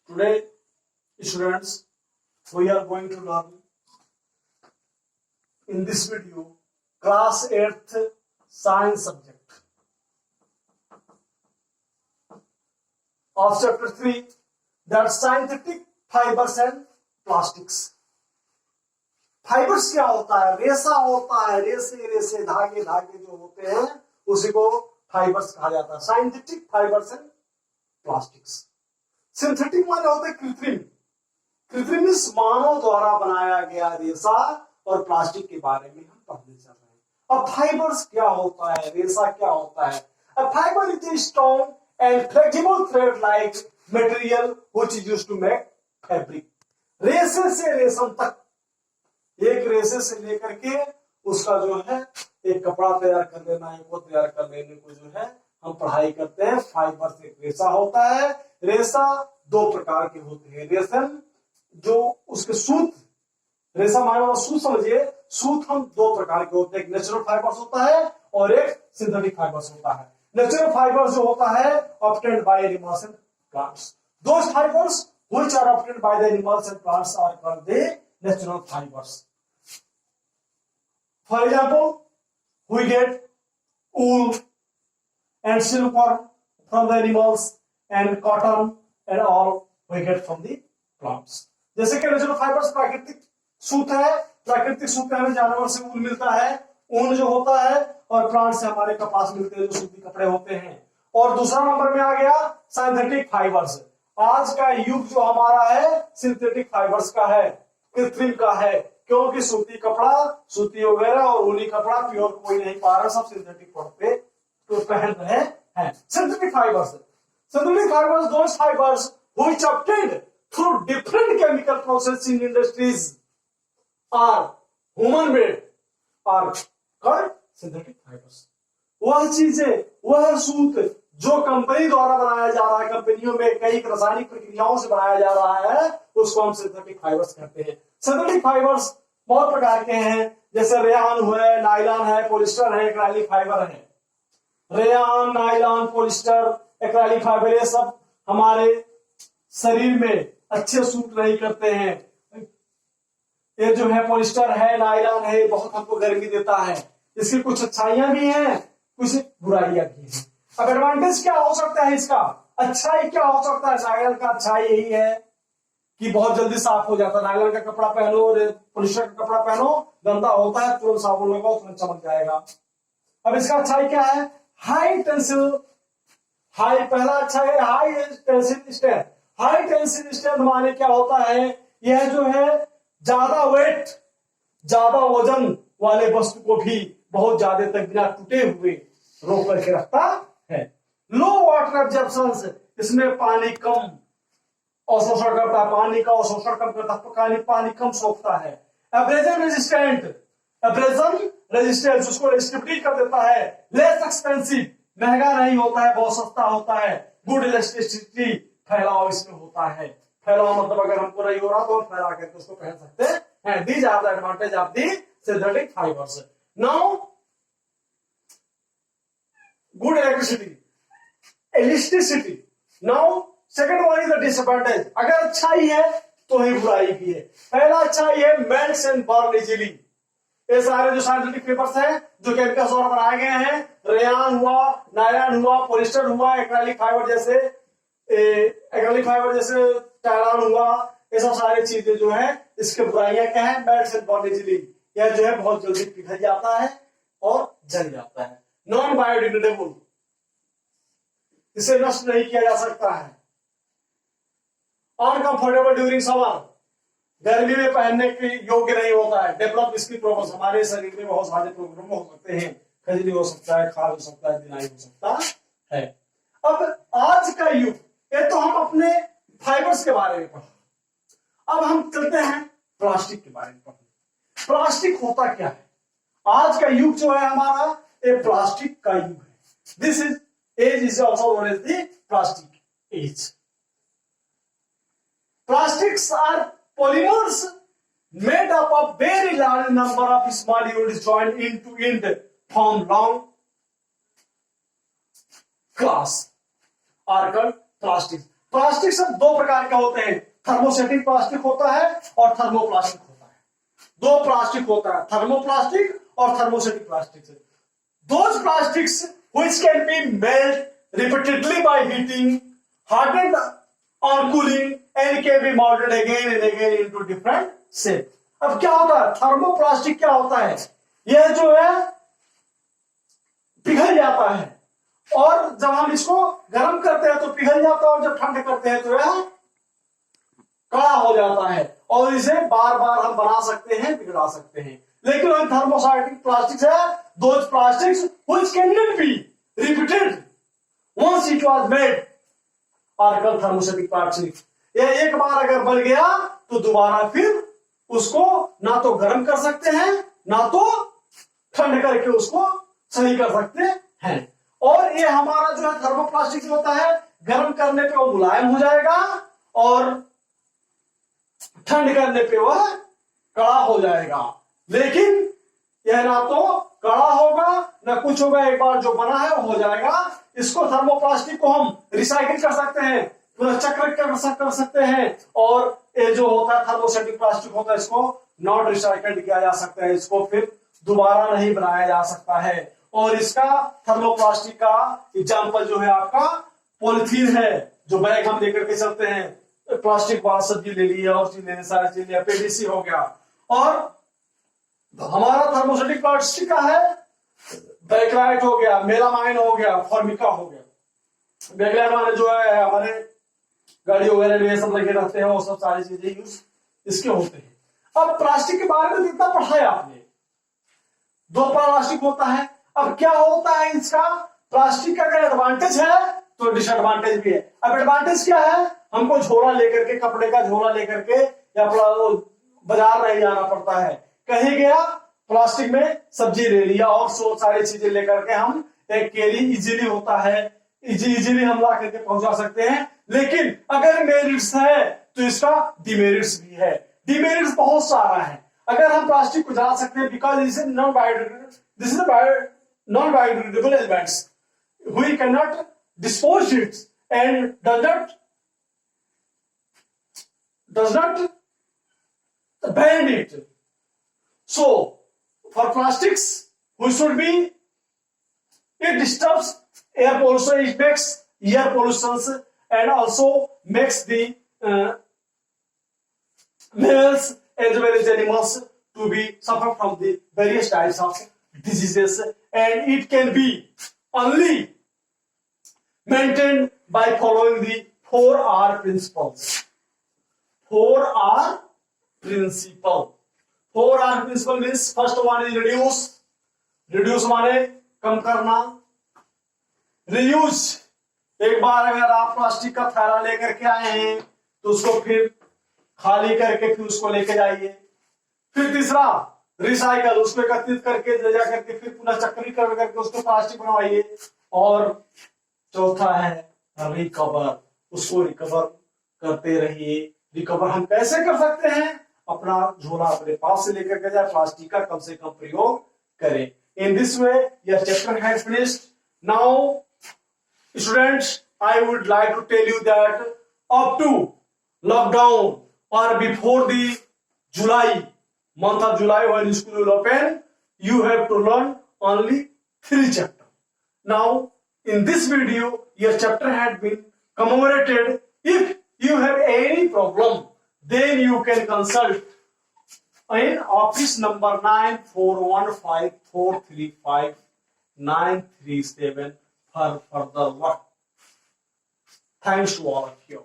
Today, students, we are going to learn in this video class 8th science subject of chapter 3, that synthetic fibers and plastics. Fibres क्या होता है? रेशा होता है, रेसे धागे जो होते हैं उसी को फाइबर्स कहा जाता है. Synthetic fibres and plastics. Synthetic माने होते हैं कृत्रिम मानव द्वारा बनाया गया रेशा और प्लास्टिक के बारे में हम पढ़ने चल रहे हैं. अब फाइबर्स क्या होता है, रेशा क्या होता है? A fiber is a strong and flexible thread-like material which is used to make fabric. रेशे से रेशम तक, एक रेशे से लेकर के उसका जो है एक कपड़ा तैयार कर लेना, एक वो तैयार कर लेने को जो है हम पढ़ाई करते हैं. फाइबर से रेशा होता है. रेशा दो प्रकार के होते हैं. रेशम जो उसके सूत, रेशा माने सूत समझिए, सूत हम दो प्रकार के होते हैं. एक नेचुरल फाइबर्स होता है और एक सिंथेटिक फाइबर्स होता है. नेचुरल फाइबर्स जो होता है obtained by animals and plants. Those fibres which are obtained by the animals and plants are called the natural fibres. For example, we get wool and silkworm from the animals and cotton and all we get from the plants. जैसे कि natural fibres प्राकृतिक सूत है, प्राकृतिक सूत हमें जानवर से ऊन मिलता है, ऊन जो होता है, और प्लांट से हमारे कपास मिलते हैं जो सूती कपड़े होते हैं. और दूसरा नंबर में आ गया सिंथेटिक फाइबर्स. आज का युग जो हमारा है सिंथेटिक फाइबर्स का है, कृत्रिम का है, क्योंकि सूती कपड़ा, सूती वगैरह और ऊनी कपड़ा प्योर कोई नहीं पा रहा, सब सिंथेटिक पे तो पहन रहे हैं. Synthetic fibres those fibers which obtained through different chemical process in industries or human made are called synthetic fibers. वह चीजें, वह सूत जो कंपनी द्वारा बनाया जा रहा है, कंपनियों में कई रासायनिक प्रक्रियाओं से बनाया जा रहा है, उसको हम सिंथेटिक फाइबर्स कहते हैं. सिंथेटिक फाइबर्स बहुत प्रकार के हैं, जैसे रेयान हुए, नायलॉन है, पॉलिस्टर है, एक्राइलिक फाइबर है. Rayon, nylon, polyester, acrylic fibre ये सब हमारे शरीर में अच्छे सूट नहीं करते हैं. ये जो है पॉलिस्टर है, नायलॉन है, बहुत हमको गर्मी देता है. इसकी कुछ अच्छाइयां भी हैं, कुछ बुराइयां भी हैं. अब एडवांटेज क्या हो सकता है इसका, अच्छाई क्या हो सकता है? नायलॉन का अच्छाई यही है कि बहुत जल्दी साफ हो जाता है. नायलॉन का कपड़ा पहनो और पॉलिस्टर का कपड़ा पहनो, गंदा होता है, तुरंत साबुन लगाओ, तुरंत चमक जाएगा. अब इसका अच्छाई क्या है? हाई टेंसिल, पहला अच्छा है high tensile strength. High tensile strength माने क्या होता है? यह जो है ज्यादा वेट, ज्यादा वजन वाले वस्तु को भी बहुत ज्यादा तक बिना टूटे हुए रोक करके रखता है. लो वाटर एब्जॉर्प्शन, इसमें पानी कम अवशोषण करता है, पानी का अवशोषण कम करता है, पानी कम सोखता है. एब्रेजन रेजिस्टेंस उसको रेजिस्टिविटी कर देता है. लेस एक्सपेंसिव, महंगा नहीं होता है, बहुत सस्ता होता है. गुड इलास्टिसिटी, फैलाव इसमें होता है. फैलाव मतलब अगर हमको नहीं हो रहा तो हम फैला करके उसको पहन सकते हैं. These are the advantage of the synthetic fibres. Now good elasticity. Now second one is the disadvantage. अगर अच्छाई है तो ही बुराई भी है. पहला अच्छाई है मेल्ट्स एंड बर्न इजीली. ये सारे जो साइंटिफिक पेपर्स हैं जो केमिकल्स द्वारा बनाए गए हैं, रेयान हुआ, नायलॉन हुआ, पॉलिस्टर हुआ, एक्राइलिक फाइबर जैसे टायलॉन हुआ, ये सब सारी चीजें जो है इसके बुराइयां क्या है? Melts and burn easily. यह जो है बहुत जल्दी पिघल जाता है और जल जाता है. नॉन बायोडिग्रेडेबल, इसे नष्ट नहीं किया जा सकता है. अनकंफर्टेबल ड्यूरिंग समर, गर्मी में पहनने के योग्य नहीं होता है. डेवलप इसकी प्रॉब्लम, हमारे शरीर में बहुत सारे प्रॉब्लम हो सकते हैं. खजली हो सकता है, खाल हो सकता है, दिनाई हो सकता है. अब आज का युग, ये तो हम अपने फाइबर्स के बारे में पढ़ा. अब हम चलते हैं प्लास्टिक के बारे में पढ़ने. प्लास्टिक होता क्या है? आज का युग जो है हमारा, ये प्लास्टिक का युग है. This is age is also known as the plastic age. Plastics are polymers made up of very large number of small units joined end to end form long class are called plastics. Plastic सब दो प्रकार के होते हैं, thermosetting plastic होता है और thermoplastic होता है। दो प्लास्टिक होता है, थर्मोप्लास्टिक और thermosetting plastic. Those plastics which can be melt repeatedly by heating, hardened or cooling and can be molded again and again into different shape। अब क्या होता है, थर्मोप्लास्टिक क्या होता है, यह जो है पिघल जाता है और जब हम इसको गर्म करते हैं तो पिघल जाता है और जब ठंड करते हैं तो यह कड़ा हो जाता है और इसे बार बार हम बना सकते हैं, बिगड़ा सकते हैं। लेकिन हम थर्मोसेटिक प्लास्टिक्स है, those plastics which cannot be repeated once it was made are called thermostatic plastics। यह एक बार अगर बन गया तो दोबारा फिर उसको ना तो गर्म कर सकते हैं ना तो ठंड करके उसको सही कर सकते हैं। और ये हमारा जो है थर्मोप्लास्टिक होता है, गर्म करने पे वो मुलायम हो जाएगा और ठंड करने पे वह कड़ा हो जाएगा। लेकिन यह ना तो कड़ा होगा ना कुछ होगा, एक बार जो बना है वो हो जाएगा। इसको थर्मोप्लास्टिक को हम रिसाइकिल कर सकते हैं, पुनर्चक्र कर सकते हैं। और ये जो होता है थर्मोसेटिक प्लास्टिक होता है, इसको नॉट रिसाइकिल्ड किया जा सकता है, इसको फिर दोबारा नहीं बनाया जा सकता है। और इसका थर्मोप्लास्टिक का एग्जाम्पल जो है आपका पॉलिथीन है, जो बैग हम लेकर के चलते हैं, प्लास्टिक वाला सब्जी ले लिया और चीज लेने सारी चीज लिया, पीवीसी हो गया। और हमारा थर्मोसेटिक प्लास्टिक का है, बैकलाइट हो गया, मेलामाइन हो गया, फॉर्मिका हो गया। बैकलाइट माने जो है हमारे गाड़ी वगैरह में सब लगे रहते हैं, वो सब सारी चीजें यूज इसके होते हैं। अब प्लास्टिक के बारे में जितना पढ़ा है आपने, दो प्लास्टिक होता है। अब क्या होता है इसका, प्लास्टिक का अगर एडवांटेज है तो डिसएडवांटेज भी है। अब एडवांटेज क्या है, हमको झोला लेकर के, कपड़े का झोला लेकर के या बाजार नहीं जाना पड़ता है। कहीं गया प्लास्टिक में सब्जी ले लिया और सो सारी चीजें लेकर के हम एक कैरी इजीली होता है, इजीली हम ला करके पहुंचा सकते हैं। लेकिन अगर मेरिट्स है तो इसका डिमेरिट्स भी है। डिमेरिट्स बहुत सारा है। अगर हम प्लास्टिक को जला सकते हैं because this is non biodegradable elements, we can not dispose it and does not ban it. So for plastics we should be, it disturbs air pollution, it makes air pollutions and also makes the males as well as animals to be suffer from the various types of diseases, and it can be only maintained by following the 4R principles. 4R principle. 4R principle means first one is reduce. Reduce माने कम करना। Reuse, एक बार अगर आप plastic का थैला लेकर के आए हैं तो उसको फिर खाली करके फिर उसको लेके जाइए। फिर तीसरा रिसाइकल, उसको एकत्रित करके ले जा करके फिर पुनः चक्रीकरण करके उसको प्लास्टिक बनवाइए। और चौथा है रिकवर, उसको रिकवर करते रहिए। रिकवर हम कैसे कर सकते हैं, अपना झोला अपने पास से लेकर के जाए, प्लास्टिक का कम से कम प्रयोग करें। In this way your chapter has finished. Now students, I would like to tell you that up to lockdown और before the July, month of July when school will open, you have to learn only 3 chapters. Now in this video your chapter had been commemorated. If you have any problem then you can consult in office number 9415435937 for further work. Thanks to all of you.